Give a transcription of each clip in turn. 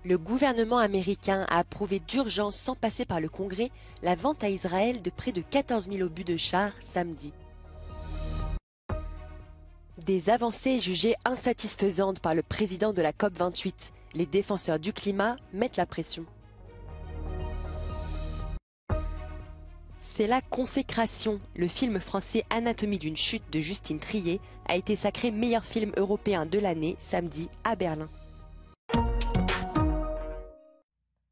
Le gouvernement américain a approuvé d'urgence, sans passer par le Congrès, la vente à Israël de près de 14 000 obus de chars samedi. Des avancées jugées insatisfaisantes par le président de la COP28. Les défenseurs du climat mettent la pression. C'est la consécration. Le film français Anatomie d'une chute de Justine Triet a été sacré meilleur film européen de l'année samedi à Berlin.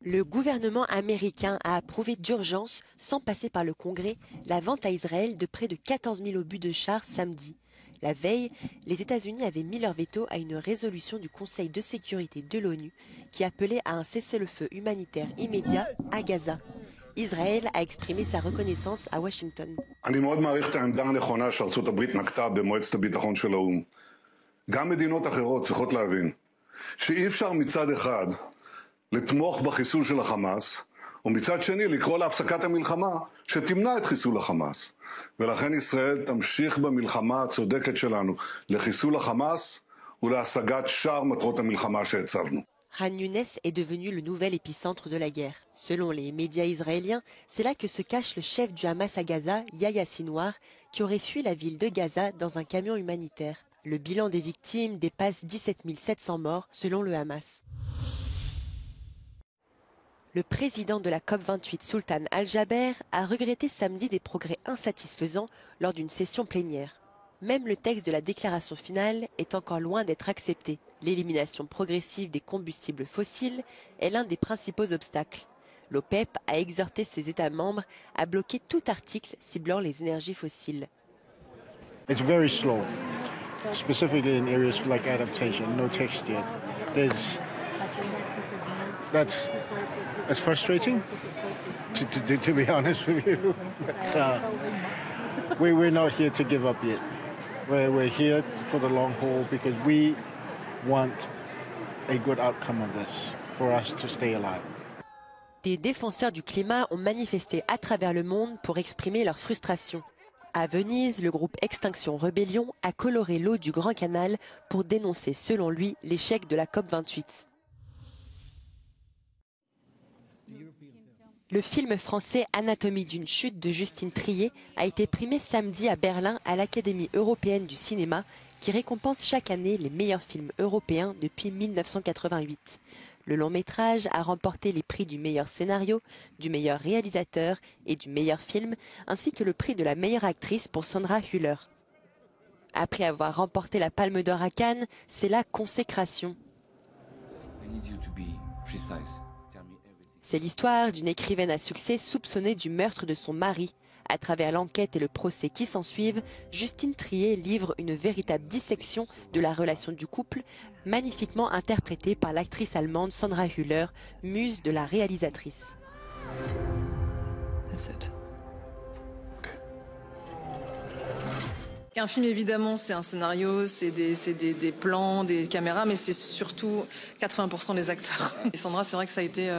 Le gouvernement américain a approuvé d'urgence, sans passer par le Congrès, la vente à Israël de près de 14 000 obus de chars samedi. La veille, les États-Unis avaient mis leur veto à une résolution du Conseil de sécurité de l'ONU qui appelait à un cessez-le-feu humanitaire immédiat à Gaza. Israël a exprimé sa reconnaissance à Washington. אני מאוד מעריך את העמדה הנכונה שארצות הברית נקטה במועצת הביטחון של האו"ם. גם מדינות אחרות צריכות להבין שאי אפשר מצד אחד לתמוך בחיסול של החמאס, ומצד שני לקרוא להפסקת המלחמה שתמנע את חיסול החמאס. ולכן ישראל תמשיך במלחמה הצודקת שלנו לחיסול החמאס ולהשגת שאר מטרות המלחמה שהצבנו. Khan Younes est devenu le nouvel épicentre de la guerre. Selon les médias israéliens, c'est là que se cache le chef du Hamas à Gaza, Yahya Sinwar, qui aurait fui la ville de Gaza dans un camion humanitaire. Le bilan des victimes dépasse 17 700 morts selon le Hamas. Le président de la COP28, Sultan Al-Jaber, a regretté samedi des progrès insatisfaisants lors d'une session plénière. Même le texte de la déclaration finale est encore loin d'être accepté. L'élimination progressive des combustibles fossiles est l'un des principaux obstacles. L'OPEP a exhorté ses États membres à bloquer tout article ciblant les énergies fossiles. It's very slow, specifically in areas like adaptation, no text yet. That's frustrating, to be honest with you. But, we're not here to give up yet. We're here for the long haul because we want a good outcome of this for us to stay alive. Des défenseurs du climat ont manifesté à travers le monde pour exprimer leur frustration. À Venise, le groupe Extinction Rebellion a coloré l'eau du Grand Canal pour dénoncer, selon lui, l'échec de la COP28. Le film français Anatomie d'une chute de Justine Triet a été primé samedi à Berlin à l'Académie européenne du cinéma qui récompense chaque année les meilleurs films européens depuis 1988. Le long métrage a remporté les prix du meilleur scénario, du meilleur réalisateur et du meilleur film, ainsi que le prix de la meilleure actrice pour Sandra Hüller. Après avoir remporté la Palme d'Or à Cannes, c'est la consécration. C'est l'histoire d'une écrivaine à succès soupçonnée du meurtre de son mari. À travers l'enquête et le procès qui s'ensuivent, Justine Triet livre une véritable dissection de la relation du couple, magnifiquement interprétée par l'actrice allemande Sandra Hüller, muse de la réalisatrice. Un film, évidemment, c'est un scénario, c'est des plans, des caméras, mais c'est surtout 80% des acteurs. Et Sandra, c'est vrai que ça a été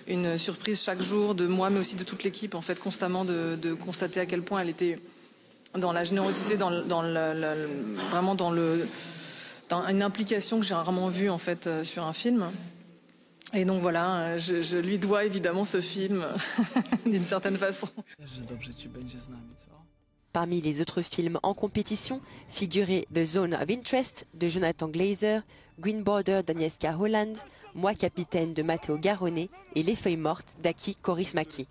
une surprise chaque jour de moi, mais aussi de toute l'équipe, en fait, constamment de constater à quel point elle était dans la générosité, vraiment dans une implication que j'ai rarement vue, en fait, sur un film. Et donc voilà, je lui dois évidemment ce film, d'une certaine façon. Parmi les autres films en compétition figuraient The Zone of Interest de Jonathan Glazer, Green Border d'Agnieszka Holland, Moi capitaine de Matteo Garrone et Les Feuilles mortes d'Aki Kaurismäki.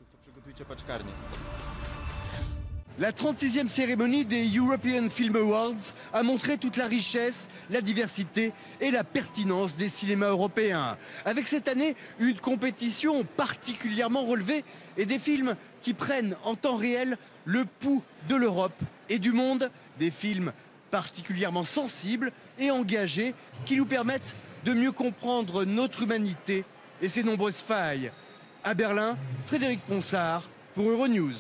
La 36e cérémonie des European Film Awards a montré toute la richesse, la diversité et la pertinence des cinémas européens. Avec cette année, une compétition particulièrement relevée et des films qui prennent en temps réel le pouls de l'Europe et du monde. Des films particulièrement sensibles et engagés qui nous permettent de mieux comprendre notre humanité et ses nombreuses failles. À Berlin, Frédéric Ponsard pour Euronews.